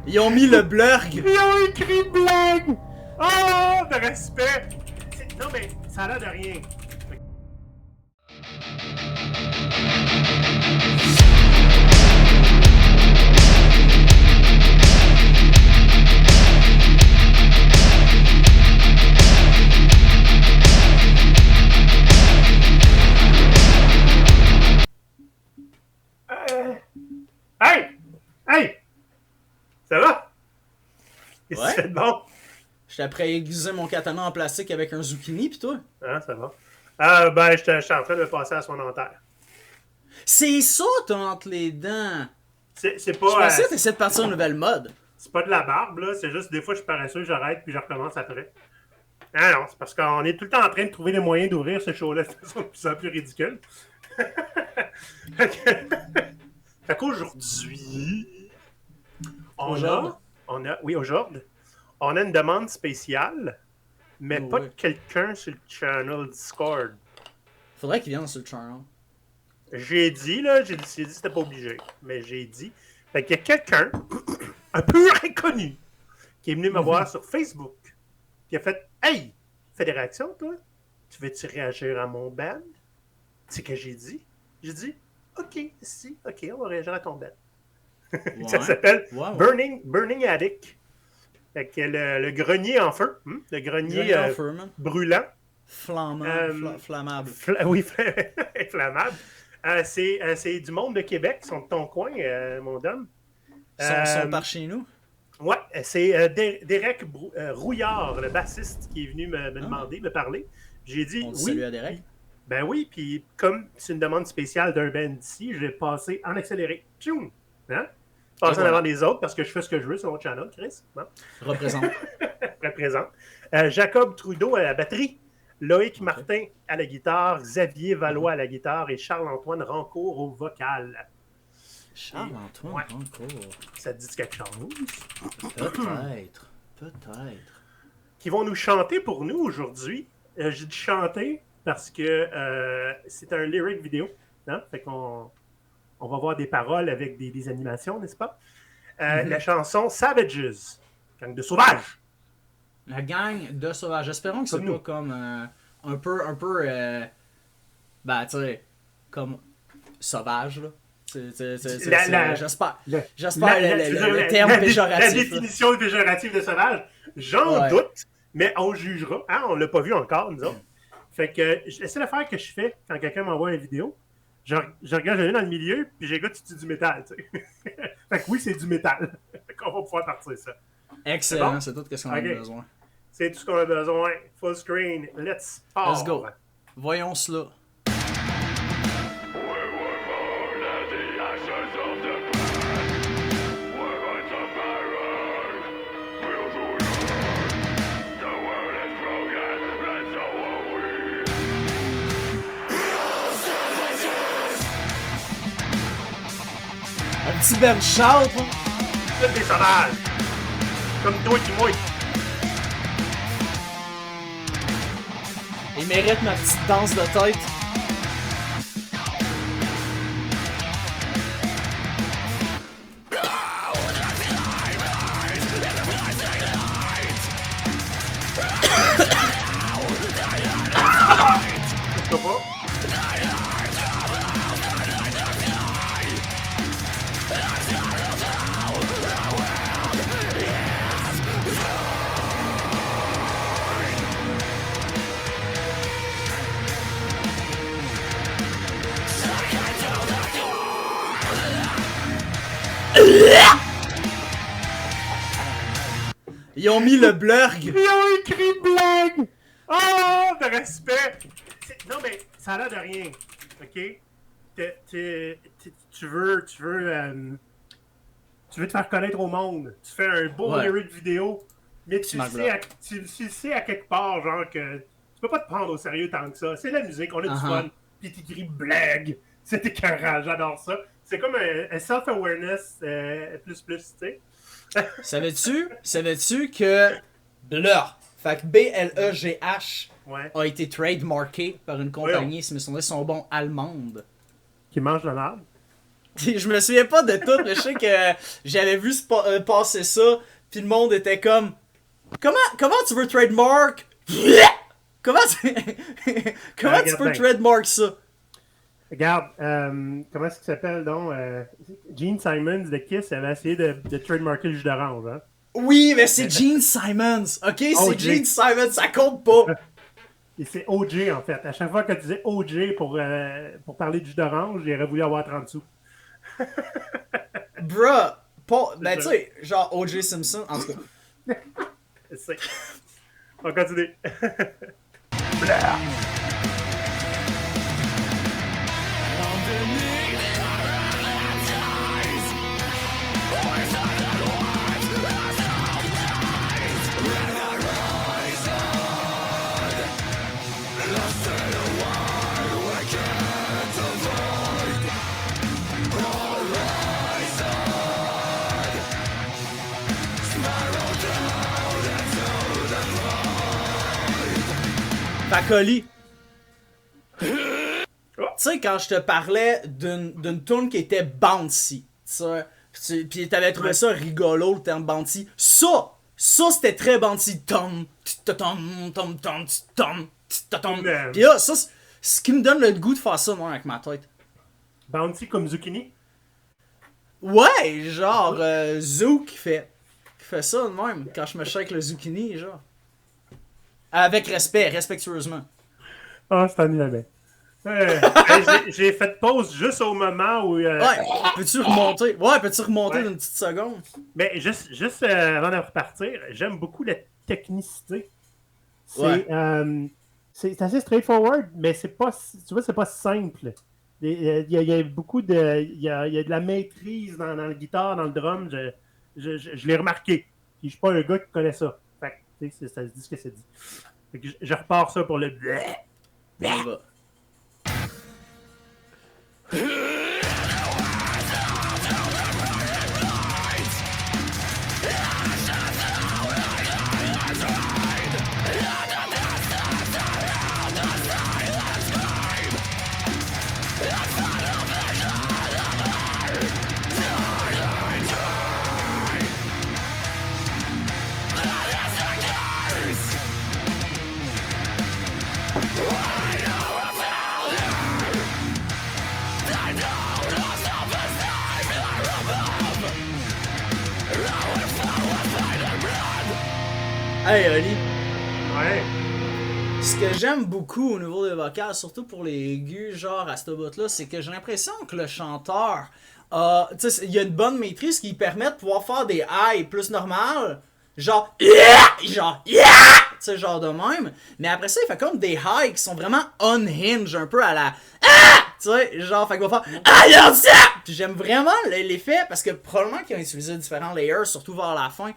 Ils ont mis le blurg. Ils ont écrit blague! Oh, de respect! Non, mais ça a l'air de rien. Hey! Hey! Ça va? Qu'est-ce que tu fais de bon? J'étais prêt à aiguiser mon katana en plastique avec un zucchini, pis toi? Ah, ça va. Ben, je suis en train de passer à soin dentaire. C'est ça, t'as entre les dents! C'est Je pas... pensais que t'essaies de partir une nouvelle mode. c'est pas de la barbe, là. C'est juste des fois, je suis paresseux, j'arrête, puis je recommence après. Ah non, c'est parce qu'on est tout le temps en train de trouver des moyens d'ouvrir ce show-là de façon de plus en plus ridicule. Fait qu'aujourd'hui, aujourd'hui, on a une demande spéciale, mais pas de quelqu'un sur le channel Discord. Faudrait qu'il vienne sur le channel. J'ai dit que c'était pas obligé, mais j'ai dit. Fait qu'il y a quelqu'un, un peu inconnu, qui est venu me voir sur Facebook, qui a fait « Hey, fais des réactions, toi? Tu veux-tu réagir à mon band? » Tu sais ce que j'ai dit? J'ai dit « OK, on va réagir à ton band. » Ça s'appelle Burning Attic. Fait que le grenier en feu, le grenier brûlant. Flammable. Oui, flammable. C'est du monde de Québec, ils sont de ton coin, mon homme. Ils sont par chez nous? Ouais, c'est Derek Rouillard, le bassiste, qui est venu me demander, me parler. J'ai dit On dit oui. salut à Derek. Ben oui, puis comme c'est une demande spéciale d'un band d'ici, je vais passer en accéléré. Tchoum! Hein? Passer en avant des autres parce que je fais ce que je veux sur mon channel, Chris. Bon. Représente. Représente. Jacob Trudeau à la batterie. Loïc Martin à la guitare, Xavier Valois à la guitare et Charles-Antoine Rancourt au vocal. Charles-Antoine Rancourt. Ça te dit quelque chose? Peut-être. Qui vont nous chanter pour nous aujourd'hui. J'ai dit chanter parce que c'est un lyric vidéo. Hein? Fait qu'on va voir des paroles avec des animations, n'est-ce pas? La chanson Savages, gang de sauvages. La gang de sauvages. Espérons que c'est pas comme un peu ben, tu sais, comme sauvage, là. J'espère le terme péjoratif. La définition péjorative de sauvage, j'en doute, mais on jugera. Hein, on l'a pas vu encore, nous autres. Fait que c'est l'affaire que je fais quand quelqu'un m'envoie une vidéo. Je regarde, j'allais dans le milieu, puis j'écoute si c'est du métal, tu sais. Fait que oui, c'est du métal. Fait qu'on va pouvoir partir ça. Excellent, c'est tout ce qu'on a besoin. C'est tout ce qu'on a besoin. Full screen, let's go. Voyons cela. Un petit Ben Shout, hein? C'est des sauvages! Comme toi qui mouille. Il mérite ma petite danse de tête. Pourquoi pas? Ils ont mis le blurg. Ils ont écrit blague! Oh, de respect! Non, mais ça a l'air de rien. OK? Tu veux te faire connaître au monde. Tu fais un beau lyric vidéo, mais tu sais à quelque part, genre que tu peux pas te prendre au sérieux tant que ça. C'est la musique, on a du fun. Puis t'écris blague. C'est écœurant, j'adore ça. C'est comme un self-awareness plus, tu sais. Savais-tu que Blur, fait que B-L-E-G-H, a été trademarké par une compagnie, si mes souvenirs sont bons, allemande. Qui mange de l'arbre? Je me souviens pas de tout, mais je sais que j'avais vu passer ça, puis le monde était comme... Comment tu veux trademark? Comment tu peux trademark ça? Regarde, comment est-ce qu'il s'appelle donc? Gene Simons de Kiss avait essayé de trademarker le jus d'orange, hein? Oui, mais c'est Gene Simons, ok? C'est Gene Simons, ça compte pas! Et c'est OJ, en fait. À chaque fois que tu disais OJ pour parler du jus d'orange, j'aurais voulu avoir 30 sous. Bruh, ben tu sais, genre OJ Simpson, en tout cas. C'est... On continue. Facoli. Tu sais, quand je te parlais d'une tune qui était bouncy, pis t'avais trouvé ça rigolo, le terme bouncy, ça c'était très bouncy. Tom, tom, tom, tom, tom, tom. Pis là, ça, c'est ce qui me donne le goût de faire ça, moi, avec ma tête. Bouncy comme Zucchini? Ouais, genre, Zouk qui fait ça de même, quand je me shake le zucchini, genre. Avec respect, respectueusement. Ah, c'est annulé. J'ai fait pause juste au moment où... Ouais, peux-tu remonter? Ouais, peux-tu remonter d'une petite seconde? Mais juste avant de repartir, j'aime beaucoup la technicité. C'est assez straightforward, mais c'est pas, tu vois, c'est pas simple. Il y a beaucoup de... Il y a de la maîtrise dans la guitare, dans le drum. Je l'ai remarqué. Puis je suis pas un gars qui connaît ça. Fait que, ça se dit ce que c'est dit. Fait que je repars ça pour le... On va. Hey Oli. Ouais. Ce que j'aime beaucoup au niveau des vocales, surtout pour les aigus, genre à ce bout-là, c'est que j'ai l'impression que le chanteur, il y a une bonne maîtrise qui permet de pouvoir faire des highs plus normales, genre yeah, tu sais, genre de même. Mais après ça, il fait comme des highs qui sont vraiment unhinged, un peu à la tu sais, genre, fait qu'il va faire puis j'aime vraiment l'effet parce que probablement qu'ils ont utilisé différents layers, surtout vers la fin.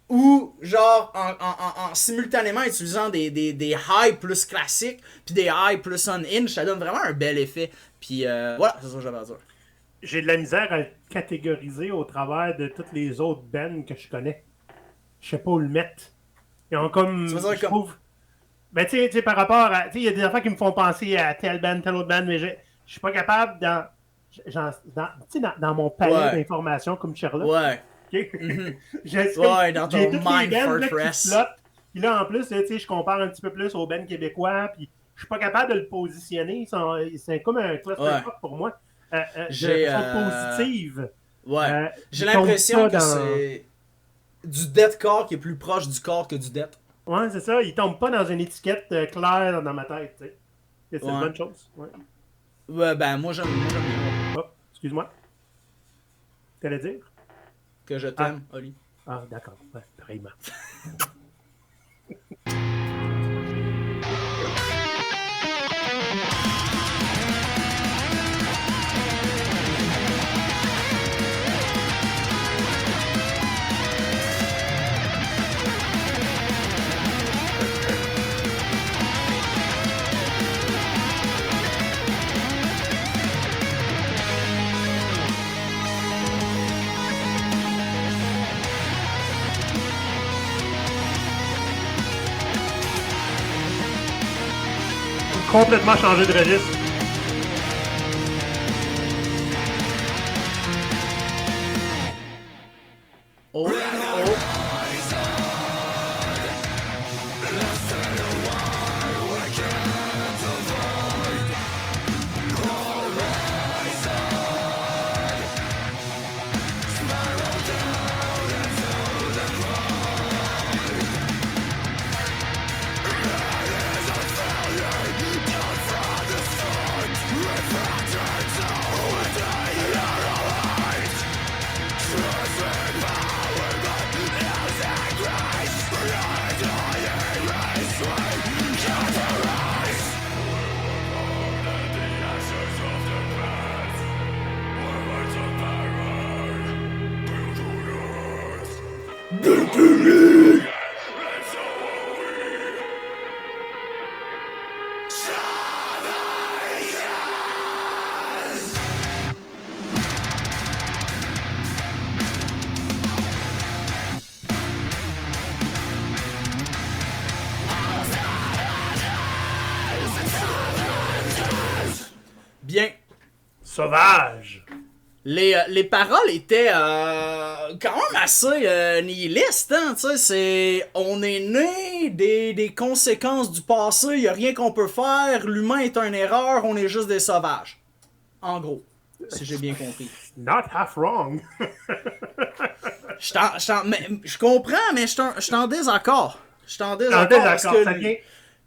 Ou genre en simultanément utilisant des highs plus classiques puis des highs plus on-inch, ça donne vraiment un bel effet. Puis voilà, c'est ça que j'avais à dire. J'ai de la misère à le catégoriser au travers de toutes les autres bands que je connais. Je sais pas où le mettre. Ils ont comme... Je trouve... Ben tu sais, par rapport à... Tu sais, il y a des affaires qui me font penser à telle autre band, mais je suis pas capable dans mon palais d'informations comme Sherlock. Ouais. Dans ton mind fortress. Puis là, en plus, je compare un petit peu plus aux bands québécois, puis je suis pas capable de le positionner. C'est comme un clusterfuck pour moi. De façon positive. Ouais. J'ai l'impression que c'est du deathcore qui est plus proche du corps que du death. Ouais, c'est ça. Il tombe pas dans une étiquette claire dans ma tête. T'sais. C'est une bonne chose. Ouais, ben moi j'aime bien. Oh, excuse-moi. T'allais dire? Que je t'aime, Oli. Ah, d'accord. Ouais, pareillement. Complètement changé de registre. Oh, oh. Bien. Sauvage. Les paroles étaient quand même assez nihilistes, hein, tu sais, on est né des conséquences du passé, il y a rien qu'on peut faire, l'humain est une erreur, on est juste des sauvages. En gros, si j'ai bien compris. Not half wrong. Je comprends, mais je suis en désaccord. Je suis en désaccord parce que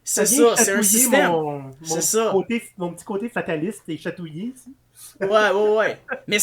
c'est ça, c'est un système. Mon petit côté fataliste et chatouillé ici. Ouais. Mais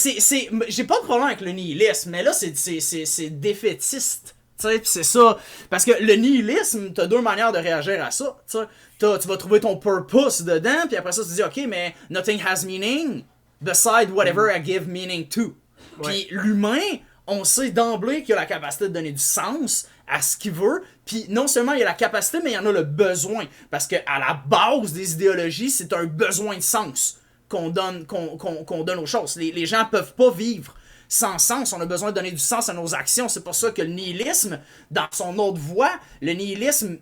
j'ai pas de problème avec le nihilisme, mais là, c'est défaitiste. Tu sais, c'est ça. Parce que le nihilisme, t'as deux manières de réagir à ça. Tu vas trouver ton purpose dedans, puis après ça, tu te dis, ok, mais nothing has meaning beside whatever I give meaning to. Puis l'humain, on sait d'emblée qu'il a la capacité de donner du sens à ce qu'il veut, puis non seulement il a la capacité, mais il en a le besoin. Parce que à la base des idéologies, c'est un besoin de sens qu'on donne aux choses. Les gens peuvent pas vivre sans sens. On a besoin de donner du sens à nos actions. C'est pour ça que le nihilisme, dans son autre voie, le nihilisme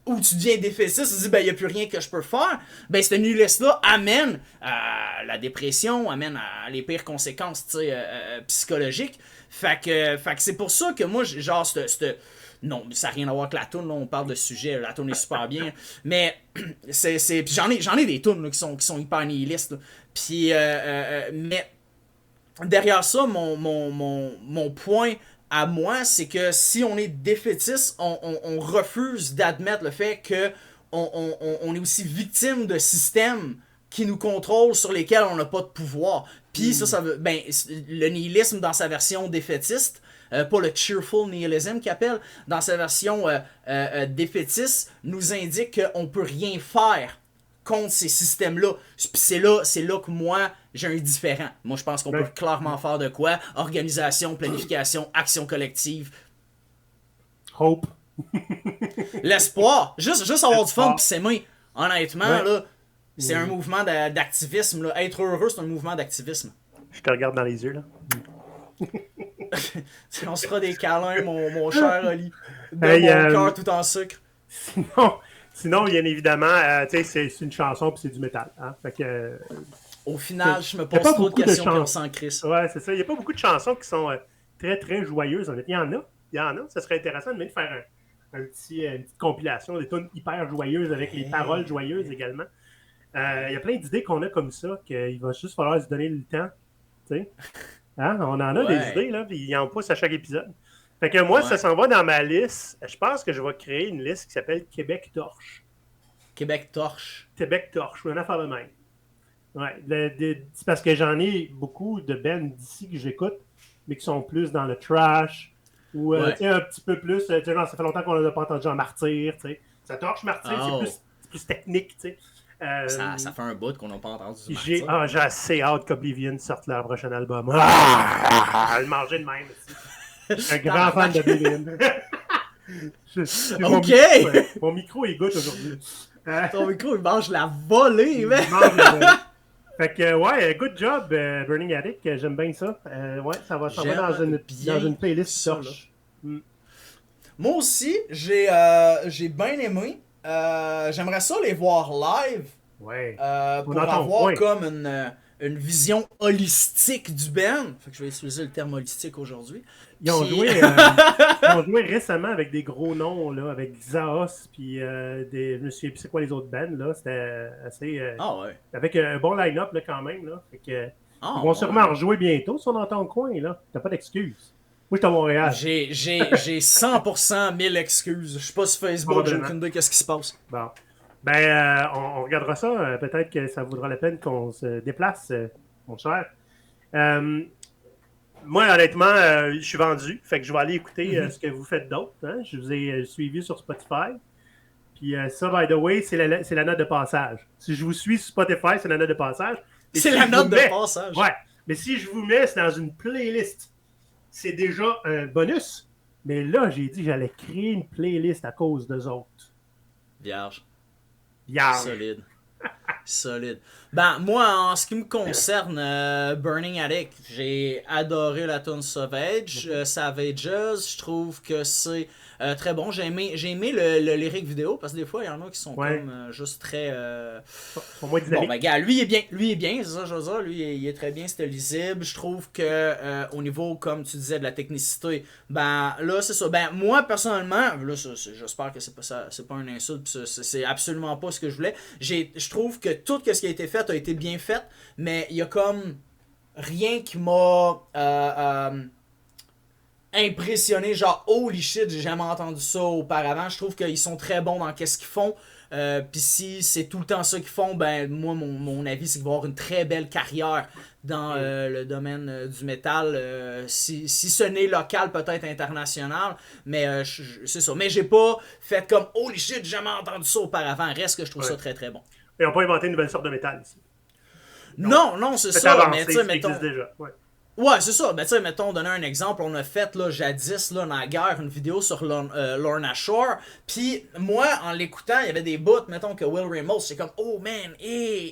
où tu deviens défaitiste, tu dis, ben, il n'y a plus rien que je peux faire, ben, ce nihilisme-là amène à la dépression, amène à les pires conséquences, psychologiques. Fait que c'est pour ça que moi, genre, non, ça n'a rien à voir avec la toune, là, on parle de sujet, la toune est super bien, mais puis j'en ai des tounes là, qui sont hyper nihilistes, là. Puis mais derrière ça, mon point à moi, c'est que si on est défaitiste, on refuse d'admettre le fait que on est aussi victime de systèmes qui nous contrôlent, sur lesquels on n'a pas de pouvoir. Puis ça veut, ben, le nihilisme dans sa version défaitiste, pas le cheerful nihilism qu'il appelle, dans sa version défaitiste, nous indique qu'on peut rien faire contre ces systèmes-là. Puis c'est là que moi, j'ai un différent. Moi, je pense qu'on peut clairement faire de quoi. Organisation, planification, action collective. Hope. L'espoir. Juste avoir du fun puis s'aimer. Honnêtement, là, c'est un mouvement d'activisme. Là. Être heureux, c'est un mouvement d'activisme. Je te regarde dans les yeux, là. On se fera des câlins, mon cher Oli. De mon cœur tout en sucre. Sinon, bien évidemment, c'est une chanson puis c'est du métal. Hein? Fait que, au final, je me pose trop de questions qu'on s'en crisse. Ouais, c'est ça. Il n'y a pas beaucoup de chansons qui sont très, très joyeuses. Il y en a. Ça serait intéressant de faire une petite compilation des tunes hyper joyeuses avec les paroles joyeuses également. Il y a plein d'idées qu'on a comme ça, qu'il va juste falloir se donner le temps. T'sais. Hein? On en a des idées, là, puis il en pousse à chaque épisode. Fait que moi, ça s'en va dans ma liste. Je pense que je vais créer une liste qui s'appelle Québec Torche. Québec Torche. Québec Torche, ou une affaire de même. Ouais, c'est parce que j'en ai beaucoup de bands d'ici que j'écoute, mais qui sont plus dans le trash, ou un petit peu plus, genre, ça fait longtemps qu'on n'a pas entendu en Martyr, tu sais. Ça torche Martyr, c'est plus technique, tu sais. Ça fait un bout qu'on n'a pas entendu du Martyr. J'ai assez hâte qu'Oblivion sorte leur prochain album. Le manger de même aussi. Je suis un grand fan d'Oblivion. Mon micro il goûte aujourd'hui. Ton micro il mange la volée, mais. Fait que, good job, Burning Attic. J'aime bien ça. Ça va dans une playlist torche. Moi aussi, j'ai bien aimé. J'aimerais ça les voir live. Ouais. Pour avoir comme une vision holistique du band. Fait que je vais utiliser le terme holistique aujourd'hui. Ils ont joué récemment avec des gros noms, là, avec Zaos, puis je me souviens plus c'est quoi les autres bands, là. C'était assez... avec un bon line-up, là, quand même, là. Fait que, ils vont sûrement en rejouer bientôt si on entend le coin, là. T'as pas d'excuses. Moi, je suis à Montréal. J'ai 100% 1000 excuses. Je suis pas sur Facebook, j'ai aucune idée qu'est-ce qui se passe. Bon. On regardera ça. Peut-être que ça vaudra la peine qu'on se déplace, mon cher. Moi, honnêtement, je suis vendu. Fait que je vais aller écouter ce que vous faites d'autre. Hein? Je vous ai suivi sur Spotify. Puis ça, by the way, c'est la note de passage. Si je vous suis sur Spotify, c'est la note de passage. C'est la note de passage. Ouais. Mais si je vous mets, c'est dans une playlist. C'est déjà un bonus. Mais là, j'ai dit que j'allais créer une playlist à cause d'eux autres. Vierge. Solide. Solide. Moi, en ce qui me concerne, Burning Attic, j'ai adoré la tune Savages. Je trouve que c'est très bon. J'ai aimé le lyric vidéo, parce que des fois, il y en a qui sont comme juste très... Pour moi, dynamique. Bon, gars, lui, il est bien, c'est ça, je veux dire. Lui, il est très bien, c'était lisible. Je trouve que au niveau, comme tu disais, de la technicité, là, c'est ça. Moi, personnellement, là, j'espère que c'est pas un insulte, c'est absolument pas ce que je voulais. Je trouve que tout ce qui a été fait a été bien fait, mais il y a comme rien qui m'a impressionné, genre holy shit, j'ai jamais entendu ça auparavant. Je trouve qu'ils sont très bons dans qu'est-ce qu'ils font. Puis si c'est tout le temps ça qu'ils font, moi mon avis c'est qu'ils vont avoir une très belle carrière dans le domaine du métal, si ce n'est local, peut-être international, mais c'est ça. Mais j'ai pas fait comme holy shit, j'ai jamais entendu ça auparavant. Reste que je trouve ça très très bon. Ils n'ont pas inventé une nouvelle sorte de métal ici. Non, c'est ça. Avancé, mais tu sais, mettons. Déjà. Ouais, c'est ça. Tu sais, mettons, donner un exemple. On a fait, là, jadis, là, dans la guerre, une vidéo sur Lorna Shore. Puis, moi, en l'écoutant, il y avait des bouts, mettons, que Will Ramos, c'est comme, oh man,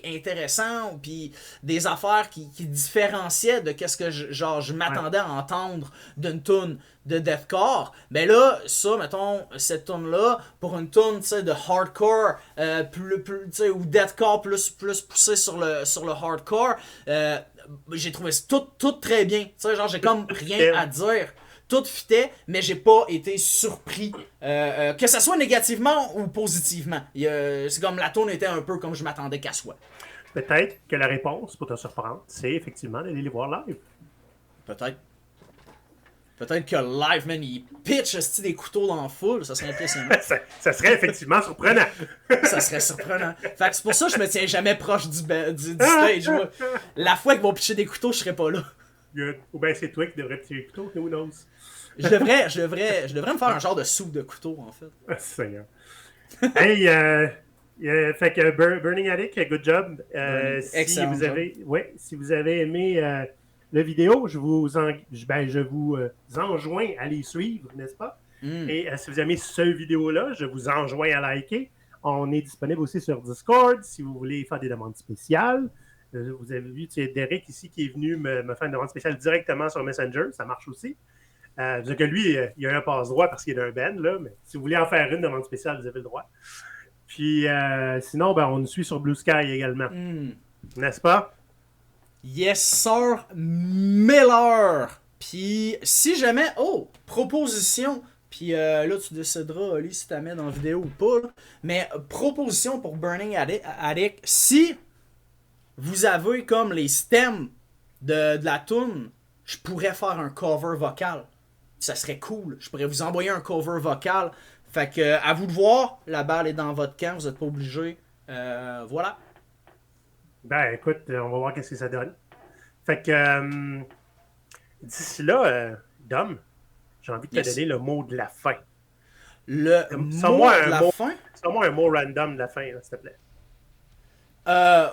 intéressant. Puis, des affaires qui différenciaient de qu'est-ce que je m'attendais à entendre d'une tune de deathcore. Là, ça, mettons, cette tune-là, pour une tune, tu sais, de hardcore, plus tu sais, ou deathcore plus poussé sur le hardcore, j'ai trouvé tout très bien. Tu sais, j'ai comme rien à dire. Tout fitait, mais j'ai pas été surpris. Que ça soit négativement ou positivement. C'est comme la tune était un peu comme je m'attendais qu'elle soit. Peut-être que la réponse, pour te surprendre, c'est effectivement d'aller les voir live. Peut-être que live, man, il pitch des couteaux dans la foule, ça serait impressionnant. ça serait effectivement surprenant. Ça serait surprenant. Fait que c'est pour ça que je me tiens jamais proche du stage. Moi. La fois qu'ils vont pitcher des couteaux, je serais pas là. Ou bien c'est toi qui devrais pitcher des couteaux, who knows? Je devrais me faire un genre de soupe de couteau, en fait. Seigneur. Hey, fait que Burning Attic, good job. Si vous avez aimé la vidéo, je vous enjoins à les suivre, n'est-ce pas? Et si vous aimez cette vidéo-là, je vous enjoins à liker. On est disponible aussi sur Discord si vous voulez faire des demandes spéciales. Vous avez vu, c'est Derek ici qui est venu me faire une demande spéciale directement sur Messenger. Ça marche aussi. Que lui, il a un passe-droit parce qu'il est d'un band, là, mais si vous voulez en faire une demande spéciale, vous avez le droit. Puis sinon, on nous suit sur Blue Sky également. N'est-ce pas? Yes, sir, Miller. Puis, si jamais, proposition. Puis là, tu décideras, Oli, si t'as mis dans la vidéo ou pas. Là. Mais proposition pour Burning Attic. Si vous avez comme les stems de la tune, je pourrais faire un cover vocal. Ça serait cool. Je pourrais vous envoyer un cover vocal. Fait que, à vous de voir. La balle est dans votre camp. Vous n'êtes pas obligé. Voilà. Écoute, on va voir qu'est-ce que ça donne. Fait que d'ici là, Dom, j'ai envie de te donner le mot de la fin. Le mot de la fin? Sors-moi un mot random de la fin, s'il te plaît.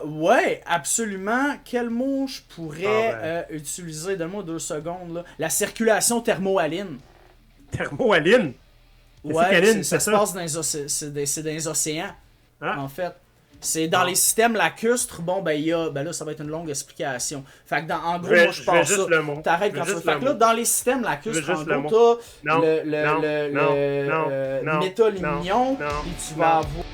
Ouais, absolument. Quel mot je pourrais utiliser? Donne-moi 2 secondes. Là. La circulation thermohaline. Thermohaline? Ouais, ça se passe dans les océans, en fait. C'est dans les systèmes lacustres. Là, ça va être une longue explication. Fait que, en gros, moi, je pense ça. T'arrêtes quand tu veux. Fait que là, dans les systèmes lacustres, en gros, t'as le métal mignon, puis tu vas avoir...